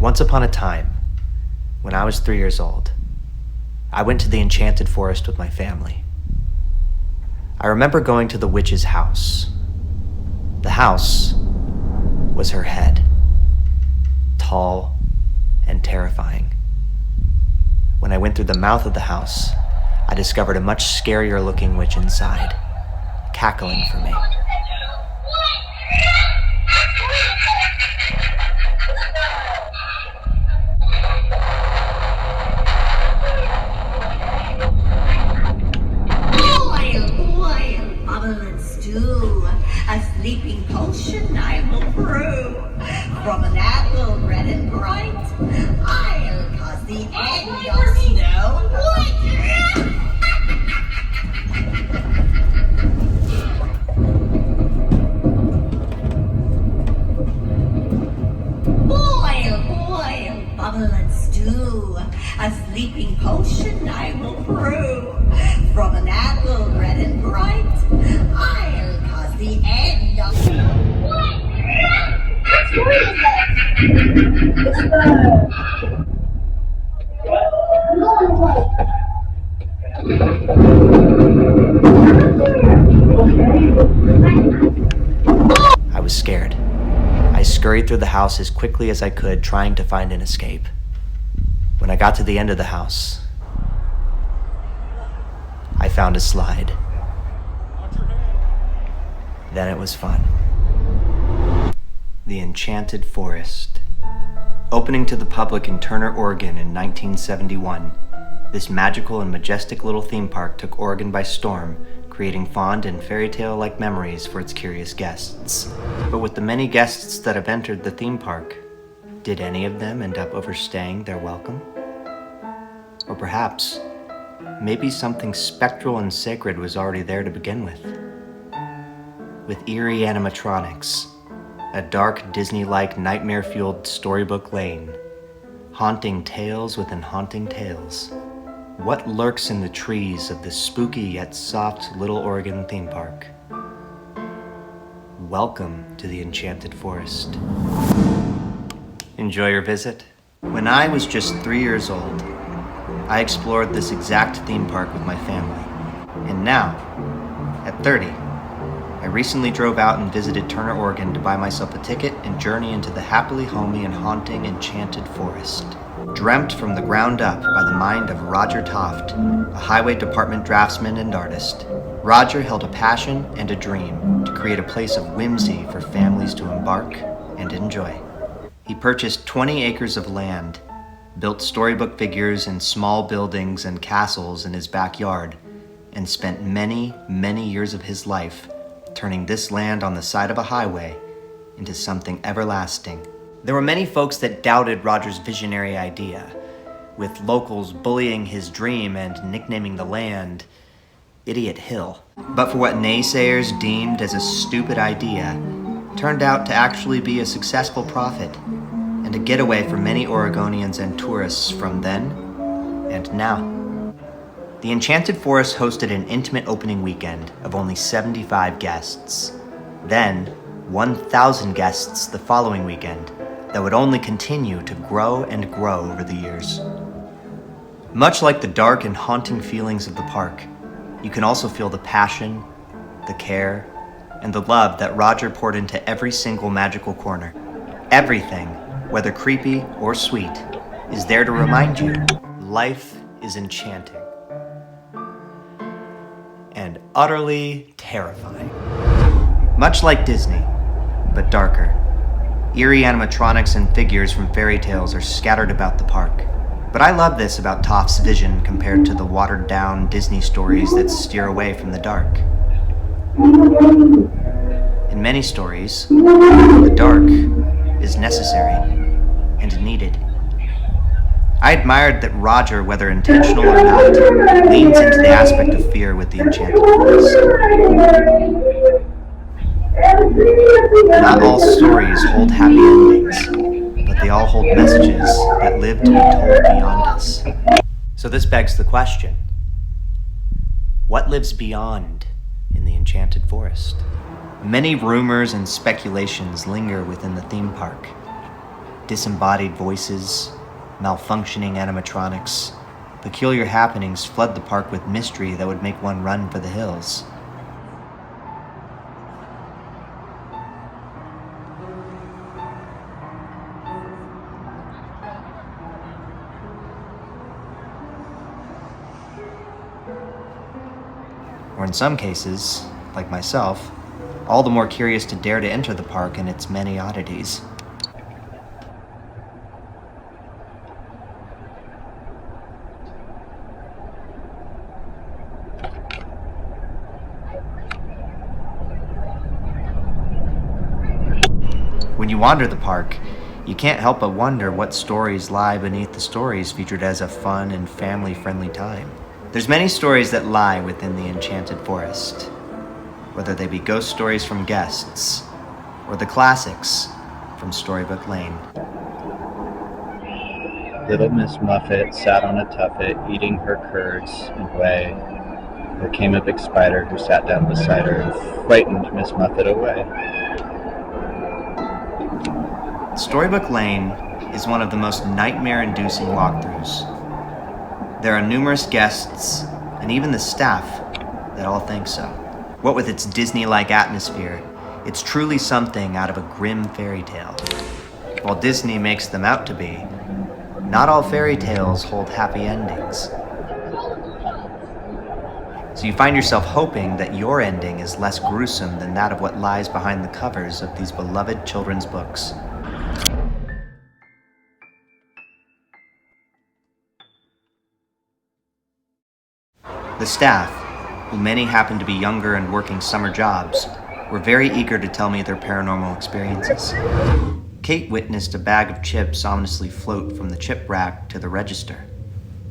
Once upon a time, when I was 3 years old, I went to the Enchanted Forest with my family. I remember going to the witch's house. The house was her head, tall and terrifying. When I went through the mouth of the house, I discovered a much scarier looking witch inside, cackling for me. A sleeping potion I will brew. From an apple red and bright, I'll cause the end of Snow White. Boil, bubble and stew. A sleeping potion I will brew. From an apple red and bright, I'll cause the end of Snow White. What is that? It's I was scared. I scurried through the house as quickly as I could, trying to find an escape. When I got to the end of the house, I found a slide. Then it was fun. The Enchanted Forest. Opening to the public in Turner, Oregon in 1971, this magical and majestic little theme park took Oregon by storm, creating fond and fairy tale-like memories for its curious guests. But with the many guests that have entered the theme park, did any of them end up overstaying their welcome? Or perhaps, maybe something spectral and sacred was already there to begin with. With eerie animatronics, a dark Disney-like nightmare-fueled Storybook lane, haunting tales within haunting tales. What lurks in the trees of this spooky yet soft little Oregon theme park? Welcome to the Enchanted Forest. Enjoy your visit. When I was just 3 years old, I explored this exact theme park with my family. And now, at 30, I recently drove out and visited Turner, Oregon to buy myself a ticket and journey into the happily homey and haunting Enchanted Forest. Dreamt from the ground up by the mind of Roger Tofte, a highway department draftsman and artist, Roger held a passion and a dream to create a place of whimsy for families to embark and enjoy. He purchased 20 acres of land, built storybook figures and small buildings and castles in his backyard, and spent many, many years of his life turning this land on the side of a highway into something everlasting. There were many folks that doubted Roger's visionary idea, with locals bullying his dream and nicknaming the land Idiot Hill. But for what naysayers deemed as a stupid idea, turned out to actually be a successful profit, and a getaway for many Oregonians and tourists from then and now. The Enchanted Forest hosted an intimate opening weekend of only 75 guests. Then, 1,000 guests the following weekend that would only continue to grow and grow over the years. Much like the dark and haunting feelings of the park, you can also feel the passion, the care, and the love that Roger poured into every single magical corner. Everything, whether creepy or sweet, is there to remind you life is enchanting. and utterly terrifying. Much like Disney, but darker. Eerie animatronics and figures from fairy tales are scattered about the park. But I love this about Tofte's vision compared to the watered-down Disney stories that steer away from the dark. In many stories, the dark is necessary and needed. I admired that Roger, whether intentional or not, leans into the aspect of fear with the Enchanted Forest. Not all stories hold happy endings, but they all hold messages that live to be told beyond us. So this begs the question, what lives beyond in the Enchanted Forest? Many rumors and speculations linger within the theme park. Disembodied voices, malfunctioning animatronics, peculiar happenings flood the park with mystery that would make one run for the hills. Or in some cases, like myself, all the more curious to dare to enter the park and its many oddities. When you wander the park, you can't help but wonder what stories lie beneath the stories featured as a fun and family-friendly time. There's many stories that lie within the Enchanted Forest, whether they be ghost stories from guests, or the classics from Storybook Lane. Little Miss Muffet sat on a tuffet, eating her curds and whey. There came a big spider who sat down beside her and frightened Miss Muffet away. Storybook Lane is one of the most nightmare-inducing walkthroughs. There are numerous guests, and even the staff, that all think so. What with its Disney-like atmosphere, it's truly something out of a grim fairy tale. While Disney makes them out to be, not all fairy tales hold happy endings. So you find yourself hoping that your ending is less gruesome than that of what lies behind the covers of these beloved children's books. The staff, who many happened to be younger and working summer jobs, were very eager to tell me their paranormal experiences. Kate witnessed a bag of chips ominously float from the chip rack to the register.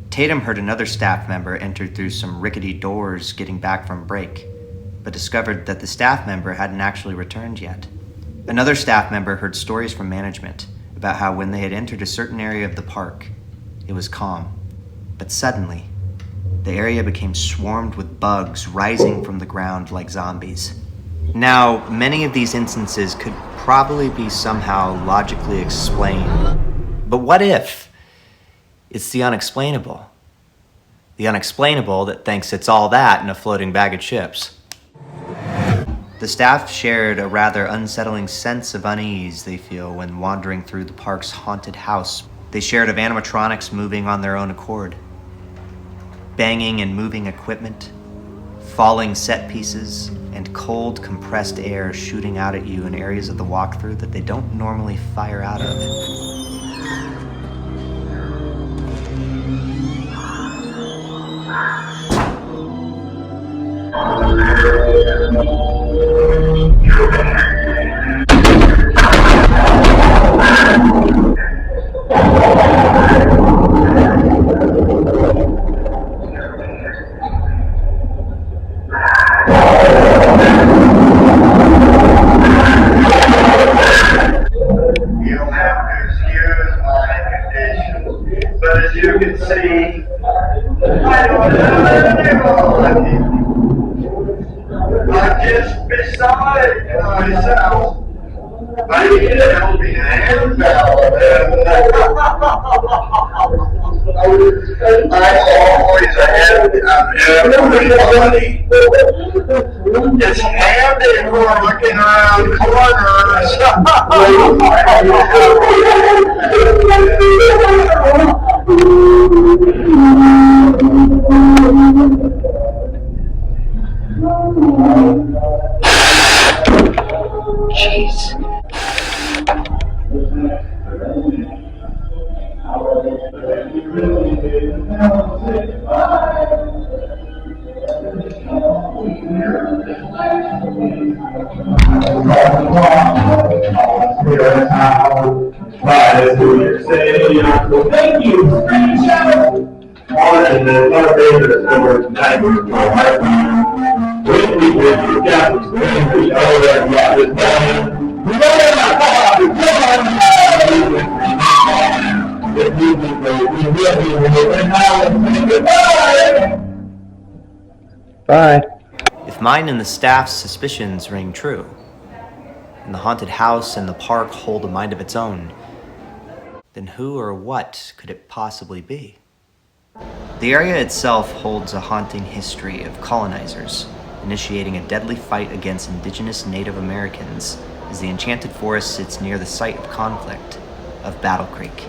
Tatum heard another staff member enter through some rickety doors getting back from break, but discovered that the staff member hadn't actually returned yet. Another staff member heard stories from management about how when they had entered a certain area of the park, it was calm, but suddenly, the area became swarmed with bugs rising from the ground like zombies. Now, many of these instances could probably be somehow logically explained. But what if it's the unexplainable? The unexplainable that thinks it's all that in a floating bag of chips. The staff shared a rather unsettling sense of unease they feel when wandering through the park's haunted house. They shared of animatronics moving on their own accord, banging and moving equipment, falling set pieces, and cold, compressed air shooting out at you in areas of the walkthrough that they don't normally fire out of. It's handy for looking around corners. Jeez. Thank you. And the other basis over tonight was Witty with your captain's we know that got this done. We know that Bye. If mine and the staff's suspicions ring true, and the haunted house and the park hold a mind of its own, then who or what could it possibly be? The area itself holds a haunting history of colonizers initiating a deadly fight against indigenous Native Americans as the Enchanted Forest sits near the site of conflict of Battle Creek.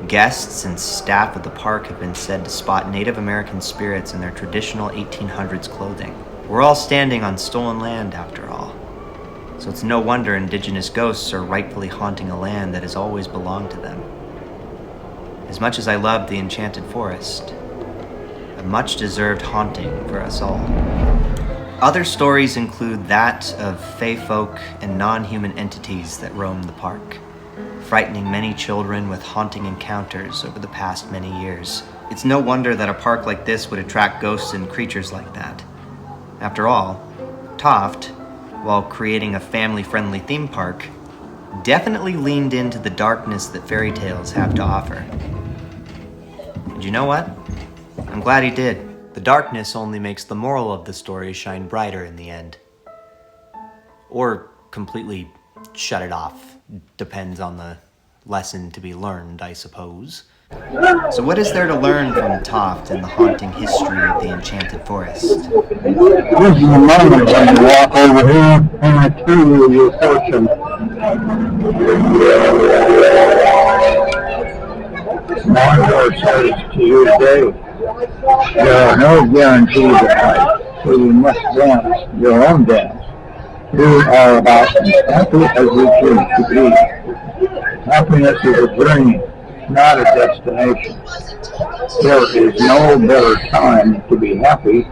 Guests and staff of the park have been said to spot Native American spirits in their traditional 1800s clothing. We're all standing on stolen land after all, so it's no wonder indigenous ghosts are rightfully haunting a land that has always belonged to them. As much as I love the Enchanted Forest, a much-deserved haunting for us all. Other stories include that of fae folk and non-human entities that roam the park, frightening many children with haunting encounters over the past many years. It's no wonder that a park like this would attract ghosts and creatures like that. After all, Tofte, while creating a family-friendly theme park, definitely leaned into the darkness that fairy tales have to offer. And you know what? I'm glad he did. The darkness only makes the moral of the story shine brighter in the end. Or completely shut it off. Depends on the lesson to be learned, I suppose. So what is there to learn from Tofte and the haunting history of the Enchanted Forest? This is the moment when you walk over here and I tell you your fortune. Mondor says to you today, there are no guarantees in life, so you must dance your own dance. You are about as happy as you choose to be. Happiness is a journey, not a destination. There is no better time to be happy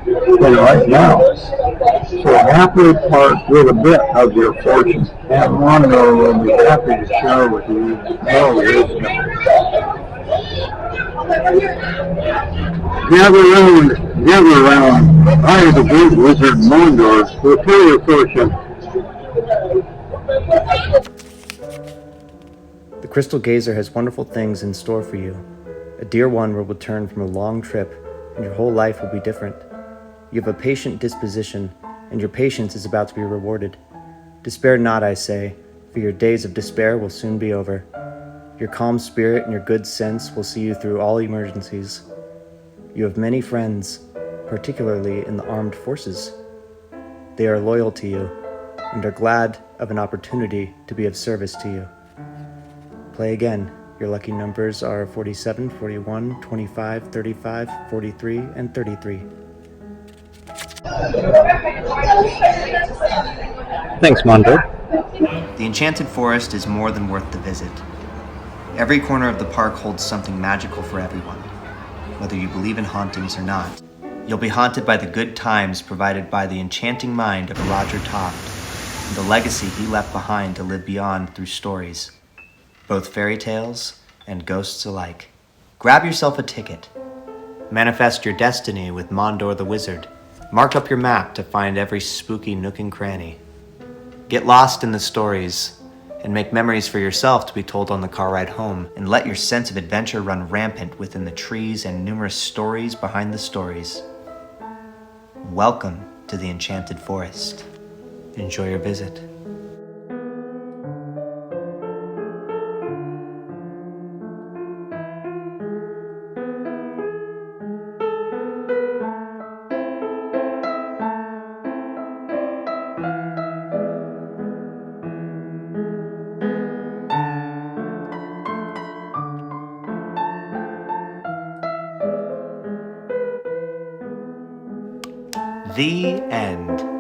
than right now. So happily part with a bit of your fortune, and Mondor will be happy to share with you more wisdom. Gather round. I, the great wizard Mondor, will tell your fortune. The Crystal Gazer has wonderful things in store for you. A dear one will return from a long trip, and your whole life will be different. You have a patient disposition, and your patience is about to be rewarded. Despair not, I say, for your days of despair will soon be over. Your calm spirit and your good sense will see you through all emergencies. You have many friends, particularly in the armed forces. They are loyal to you, and are glad of an opportunity to be of service to you. Play again. Your lucky numbers are 47, 41, 25, 35, 43, and 33. Thanks, Mondor. The Enchanted Forest is more than worth the visit. Every corner of the park holds something magical for everyone, whether you believe in hauntings or not. You'll be haunted by the good times provided by the enchanting mind of Roger Tofte and the legacy he left behind to live beyond through stories, both fairy tales and ghosts alike. Grab yourself a ticket. Manifest your destiny with Mondor the Wizard. Mark up your map to find every spooky nook and cranny. Get lost in the stories and make memories for yourself to be told on the car ride home, and let your sense of adventure run rampant within the trees and numerous stories behind the stories. Welcome to the Enchanted Forest. Enjoy your visit. The end.